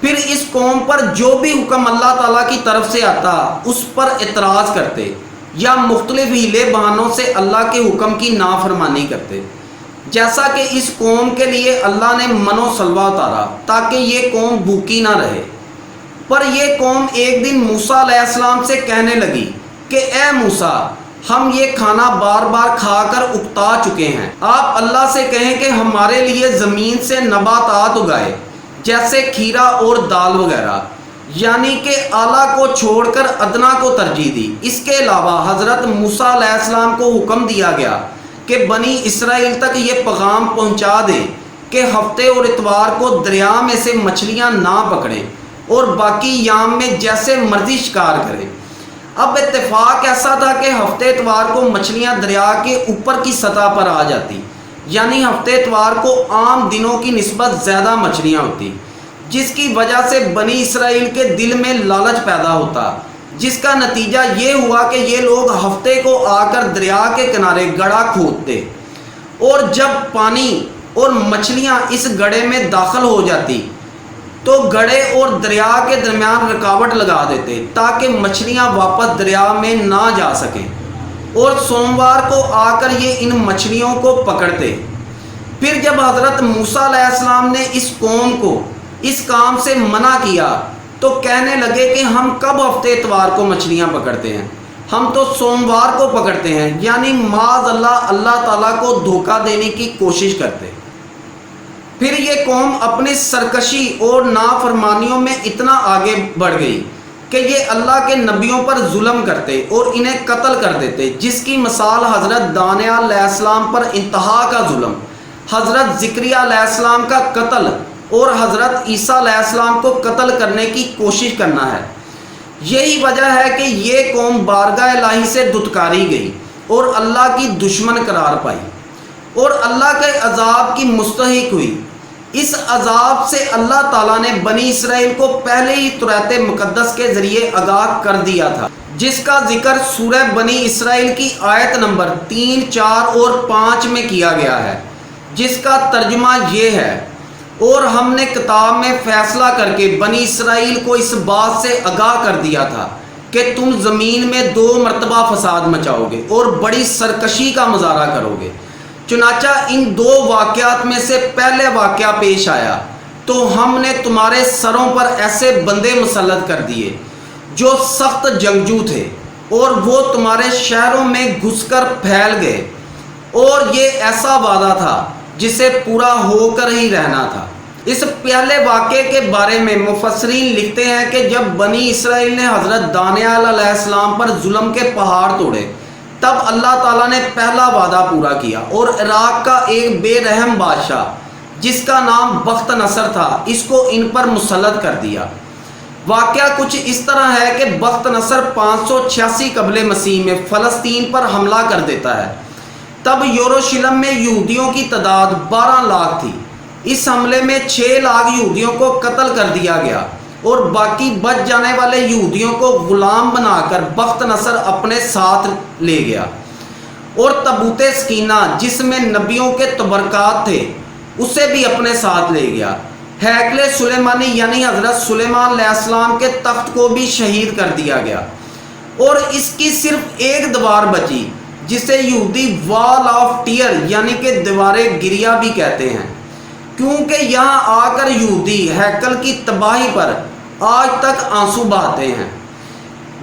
پھر اس قوم پر جو بھی حکم اللہ تعالیٰ کی طرف سے آتا اس پر اعتراض کرتے یا مختلف ہیلے بہانوں سے اللہ کے حکم کی نافرمانی کرتے، جیسا کہ اس قوم کے لیے اللہ نے من و سلوہ اتارا تاکہ یہ قوم بھوکی نہ رہے۔ پر یہ قوم ایک دن موسیٰ علیہ السلام سے کہنے لگی کہ اے موسیٰ، ہم یہ کھانا بار بار کھا کر اکتا چکے ہیں، آپ اللہ سے کہیں کہ ہمارے لیے زمین سے نباتات اگائے جیسے کھیرا اور دال وغیرہ، یعنی کہ اعلیٰ کو چھوڑ کر ادنا کو ترجیح دی۔ اس کے علاوہ حضرت موسیٰ علیہ السلام کو حکم دیا گیا کہ بنی اسرائیل تک یہ پیغام پہنچا دے کہ ہفتے اور اتوار کو دریا میں سے مچھلیاں نہ پکڑیں اور باقی ایام میں جیسے مرضی شکار کریں۔ اب اتفاق ایسا تھا کہ ہفتے اتوار کو مچھلیاں دریا کے اوپر کی سطح پر آ جاتی، یعنی ہفتے اتوار کو عام دنوں کی نسبت زیادہ مچھلیاں ہوتی، جس کی وجہ سے بنی اسرائیل کے دل میں لالچ پیدا ہوتا، جس کا نتیجہ یہ ہوا کہ یہ لوگ ہفتے کو آ کر دریا کے کنارے گڑھا کھودتے، اور جب پانی اور مچھلیاں اس گڑھے میں داخل ہو جاتی تو گڑھے اور دریا کے درمیان رکاوٹ لگا دیتے تاکہ مچھلیاں واپس دریا میں نہ جا سکیں، اور سوموار کو آ کر یہ ان مچھلیوں کو پکڑتے۔ پھر جب حضرت موسیٰ علیہ السلام نے اس قوم کو اس کام سے منع کیا تو کہنے لگے کہ ہم کب ہفتے اتوار کو مچھلیاں پکڑتے ہیں، ہم تو سوموار کو پکڑتے ہیں، یعنی معاذ اللہ اللہ تعالیٰ کو دھوکہ دینے کی کوشش کرتے۔ پھر یہ قوم اپنی سرکشی اور نافرمانیوں میں اتنا آگے بڑھ گئی کہ یہ اللہ کے نبیوں پر ظلم کرتے اور انہیں قتل کر دیتے، جس کی مثال حضرت دانیہ علیہ السلام پر انتہا کا ظلم، حضرت زکریا علیہ السلام کا قتل اور حضرت عیسیٰ علیہ السلام کو قتل کرنے کی کوشش کرنا ہے۔ یہی وجہ ہے کہ یہ قوم بارگاہ الہی سے دھتکاری گئی اور اللہ کی دشمن قرار پائی اور اللہ کے عذاب کی مستحق ہوئی۔ اس عذاب سے اللہ تعالیٰ نے بنی اسرائیل کو پہلے ہی تورات مقدس کے ذریعے آگاہ کر دیا تھا، جس کا ذکر سورہ بنی اسرائیل کی آیت نمبر 3، 4 اور 5 میں کیا گیا ہے، جس کا ترجمہ یہ ہے: اور ہم نے کتاب میں فیصلہ کر کے بنی اسرائیل کو اس بات سے آگاہ کر دیا تھا کہ تم زمین میں 2 مرتبہ فساد مچاؤ گے اور بڑی سرکشی کا مظاہرہ کرو گے۔ چنانچہ ان 2 واقعات میں سے پہلے واقعہ پیش آیا تو ہم نے تمہارے سروں پر ایسے بندے مسلط کر دیے جو سخت جنگجو تھے، اور وہ تمہارے شہروں میں گھس کر پھیل گئے، اور یہ ایسا وعدہ تھا جسے پورا ہو کر ہی رہنا تھا۔ اس پہلے واقعے کے بارے میں مفسرین لکھتے ہیں کہ جب بنی اسرائیل نے حضرت دانیال علیہ السلام پر ظلم کے پہاڑ توڑے، تب اللہ تعالیٰ نے پہلا وعدہ پورا کیا اور عراق کا ایک بے رحم بادشاہ جس کا نام بخت نصر تھا، اس کو ان پر مسلط کر دیا۔ واقعہ کچھ اس طرح ہے کہ بخت نصر 586 قبل مسیح میں فلسطین پر حملہ کر دیتا ہے۔ تب یروشلم میں یہودیوں کی تعداد 12 لاکھ تھی۔ اس حملے میں 6 لاکھ یہودیوں کو قتل کر دیا گیا اور باقی بچ جانے والے یہودیوں کو غلام بنا کر بخت نصر اپنے ساتھ لے گیا، اور تابوت سکینہ جس میں نبیوں کے تبرکات تھے اسے بھی اپنے ساتھ لے گیا۔ ہیکل سلیمانی یعنی حضرت سلیمان علیہ السلام کے تخت کو بھی شہید کر دیا گیا، اور اس کی صرف ایک دیوار بچی جسے یہودی وال آف ٹیئر یعنی کہ دیوار گریہ بھی کہتے ہیں، کیونکہ یہاں آ کر یہودی ہیکل کی تباہی پر آج تک آنسو بہاتے ہیں۔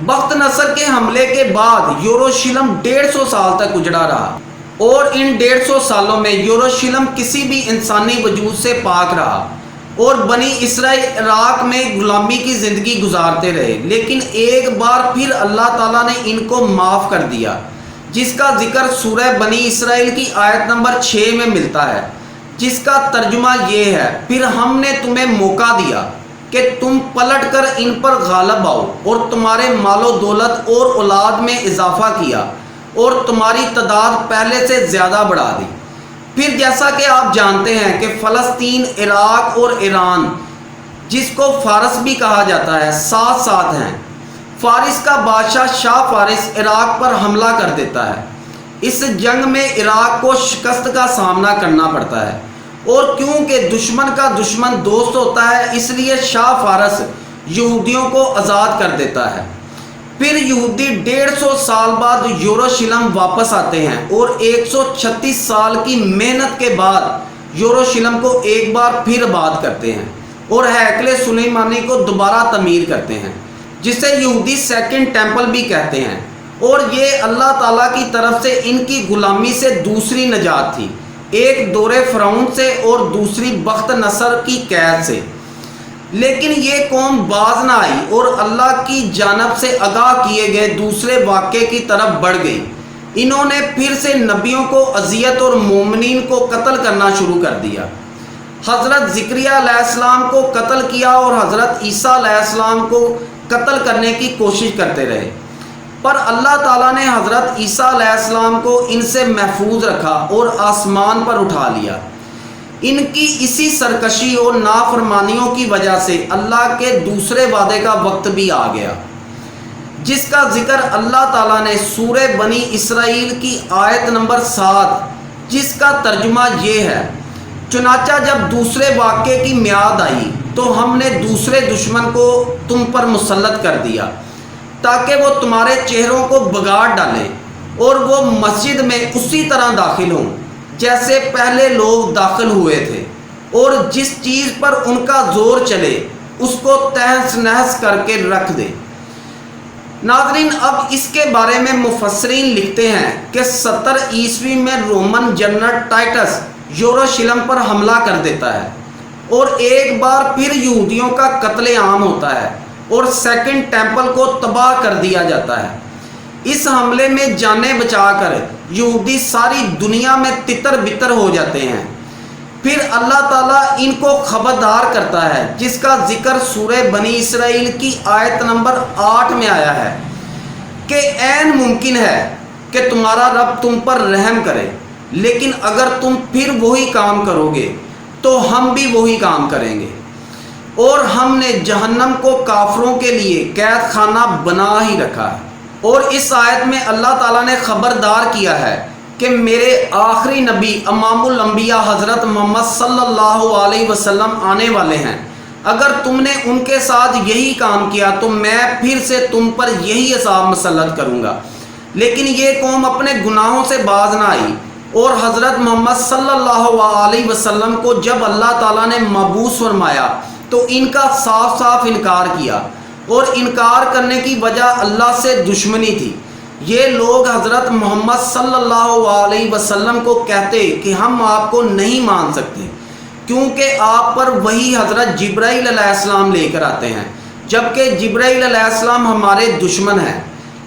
بخت نصر کے حملے کے بعد یروشلم 150 سال تک اجڑا رہا، اور ان 150 سالوں میں یروشلم کسی بھی انسانی وجود سے پاک رہا، اور بنی اسرائیل عراق میں غلامی کی زندگی گزارتے رہے۔ لیکن ایک بار پھر اللہ تعالیٰ نے ان کو معاف کر دیا، جس کا ذکر سورہ بنی اسرائیل کی آیت نمبر 6 میں ملتا ہے، جس کا ترجمہ یہ ہے: پھر ہم نے تمہیں موقع دیا کہ تم پلٹ کر ان پر غالب آؤ، اور تمہارے مال و دولت اور اولاد میں اضافہ کیا، اور تمہاری تعداد پہلے سے زیادہ بڑھا دی۔ پھر جیسا کہ آپ جانتے ہیں کہ فلسطین، عراق اور ایران، جس کو فارس بھی کہا جاتا ہے، ساتھ ساتھ ہیں۔ فارس کا بادشاہ شاہ فارس عراق پر حملہ کر دیتا ہے۔ اس جنگ میں عراق کو شکست کا سامنا کرنا پڑتا ہے، اور کیونکہ دشمن کا دشمن دوست ہوتا ہے، اس لیے شاہ فارس یہودیوں کو آزاد کر دیتا ہے۔ پھر یہودی 150 سال بعد یروشلم واپس آتے ہیں اور 136 سال کی محنت کے بعد یروشلم کو ایک بار پھر آباد کرتے ہیں اور ہیکل سلیمانی کو دوبارہ تعمیر کرتے ہیں، جسے یہودی سیکنڈ ٹیمپل بھی کہتے ہیں، اور یہ اللہ تعالیٰ کی طرف سے ان کی غلامی سے دوسری نجات تھی، ایک دور فرعون سے اور دوسری بخت نصر کی قید سے۔ لیکن یہ قوم باز نہ آئی اور اللہ کی جانب سے آگاہ کیے گئے دوسرے واقعے کی طرف بڑھ گئی۔ انہوں نے پھر سے نبیوں کو اذیت اور مومنین کو قتل کرنا شروع کر دیا۔ حضرت زکریا علیہ السلام کو قتل کیا اور حضرت عیسیٰ علیہ السلام کو قتل کرنے کی کوشش کرتے رہے، پر اللہ تعالیٰ نے حضرت عیسیٰ علیہ السلام کو ان سے محفوظ رکھا اور آسمان پر اٹھا لیا۔ ان کی اسی سرکشی اور نافرمانیوں کی وجہ سے اللہ کے دوسرے وعدے کا وقت بھی آ گیا، جس کا ذکر اللہ تعالیٰ نے سورہ بنی اسرائیل کی آیت نمبر 7، جس کا ترجمہ یہ ہے: چنانچہ جب دوسرے واقعے کی میعاد آئی تو ہم نے دوسرے دشمن کو تم پر مسلط کر دیا تاکہ وہ تمہارے چہروں کو بگاڑ ڈالے اور وہ مسجد میں اسی طرح داخل ہوں جیسے پہلے لوگ داخل ہوئے تھے، اور جس چیز پر ان کا زور چلے اس کو تہس نہس کر کے رکھ دے۔ ناظرین، اب اس کے بارے میں مفسرین لکھتے ہیں کہ 70 عیسوی میں رومن جنرل ٹائٹس یروشلم پر حملہ کر دیتا ہے اور ایک بار پھر یہودیوں کا قتل عام ہوتا ہے اور سیکنڈ ٹیمپل کو تباہ کر دیا جاتا ہے۔ اس حملے میں جانیں بچا کر یہودی ساری دنیا میں تتر بتر ہو جاتے ہیں۔ پھر اللہ تعالیٰ ان کو خبردار کرتا ہے، جس کا ذکر سورہ بنی اسرائیل کی آیت نمبر 8 میں آیا ہے کہ عین ممکن ہے کہ تمہارا رب تم پر رحم کرے، لیکن اگر تم پھر وہی کام کرو گے تو ہم بھی وہی کام کریں گے، اور ہم نے جہنم کو کافروں کے لیے قید خانہ بنا ہی رکھا ہے۔ اور اس آیت میں اللہ تعالیٰ نے خبردار کیا ہے کہ میرے آخری نبی امام الانبیاء حضرت محمد صلی اللہ علیہ وسلم آنے والے ہیں، اگر تم نے ان کے ساتھ یہی کام کیا تو میں پھر سے تم پر یہی عذاب مسلط کروں گا۔ لیکن یہ قوم اپنے گناہوں سے باز نہ آئی، اور حضرت محمد صلی اللہ علیہ وسلم کو جب اللہ تعالیٰ نے مبعوث فرمایا تو ان کا صاف صاف انکار کیا، اور انکار کرنے کی وجہ اللہ سے دشمنی تھی۔ یہ لوگ حضرت محمد صلی اللہ علیہ وسلم کو کہتے کہ ہم آپ کو نہیں مان سکتے کیونکہ آپ پر وہی حضرت جبرائیل علیہ السلام لے کر آتے ہیں، جبکہ جبرائیل علیہ السلام ہمارے دشمن ہیں،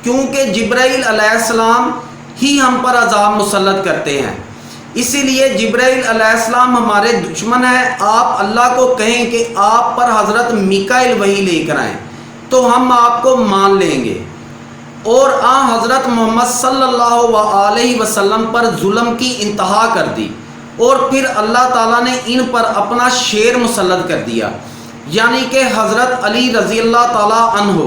کیونکہ جبرائیل علیہ السلام ہی ہم پر عذاب مسلط کرتے ہیں، اسی لیے جبرائیل علیہ السلام ہمارے دشمن ہیں۔ آپ اللہ کو کہیں کہ آپ پر حضرت میکائیل وحی لے کر آئیں تو ہم آپ کو مان لیں گے، اور حضرت محمد صلی اللہ علیہ وسلم پر ظلم کی انتہا کر دی، اور پھر اللہ تعالیٰ نے ان پر اپنا شیر مسلط کر دیا، یعنی کہ حضرت علی رضی اللہ تعالیٰ عنہ۔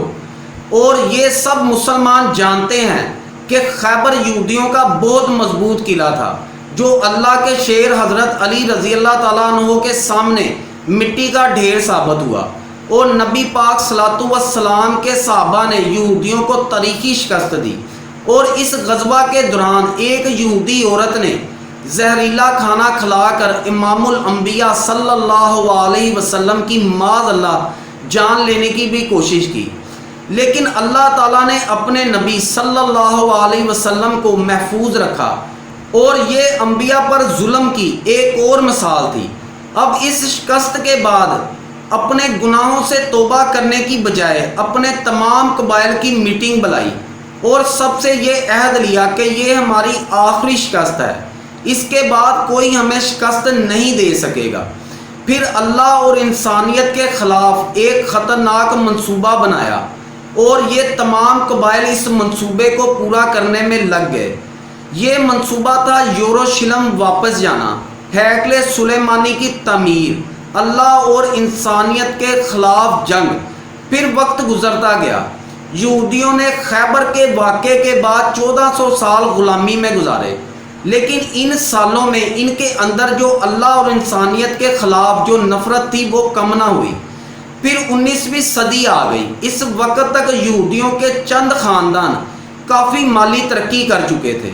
اور یہ سب مسلمان جانتے ہیں کہ خیبر یہودیوں کا بہت مضبوط قلعہ تھا، جو اللہ کے شیر حضرت علی رضی اللہ تعالیٰ عنہ کے سامنے مٹی کا ڈھیر ثابت ہوا، اور نبی پاک صلوات و سلام کے صحابہ نے یہودیوں کو تاریخی شکست دی۔ اور اس غزوہ کے دوران ایک یہودی عورت نے زہریلا کھانا کھلا کر امام الانبیاء صلی اللہ علیہ وسلم کی معاذ اللہ جان لینے کی بھی کوشش کی، لیکن اللہ تعالیٰ نے اپنے نبی صلی اللہ علیہ وسلم کو محفوظ رکھا، اور یہ انبیاء پر ظلم کی ایک اور مثال تھی۔ اب اس شکست کے بعد اپنے گناہوں سے توبہ کرنے کی بجائے اپنے تمام قبائل کی میٹنگ بلائی اور سب سے یہ عہد لیا کہ یہ ہماری آخری شکست ہے، اس کے بعد کوئی ہمیں شکست نہیں دے سکے گا۔ پھر اللہ اور انسانیت کے خلاف ایک خطرناک منصوبہ بنایا، اور یہ تمام قبائل اس منصوبے کو پورا کرنے میں لگ گئے۔ یہ منصوبہ تھا یروشلم واپس جانا، ہیکل سلیمانی کی تعمیر، اللہ اور انسانیت کے خلاف جنگ۔ پھر وقت گزرتا گیا، یہودیوں نے خیبر کے واقعے کے بعد 1400 سال غلامی میں گزارے، لیکن ان سالوں میں ان کے اندر جو اللہ اور انسانیت کے خلاف جو نفرت تھی وہ کم نہ ہوئی۔ پھر 19ویں صدی آ گئی۔ اس وقت تک یہودیوں کے چند خاندان کافی مالی ترقی کر چکے تھے۔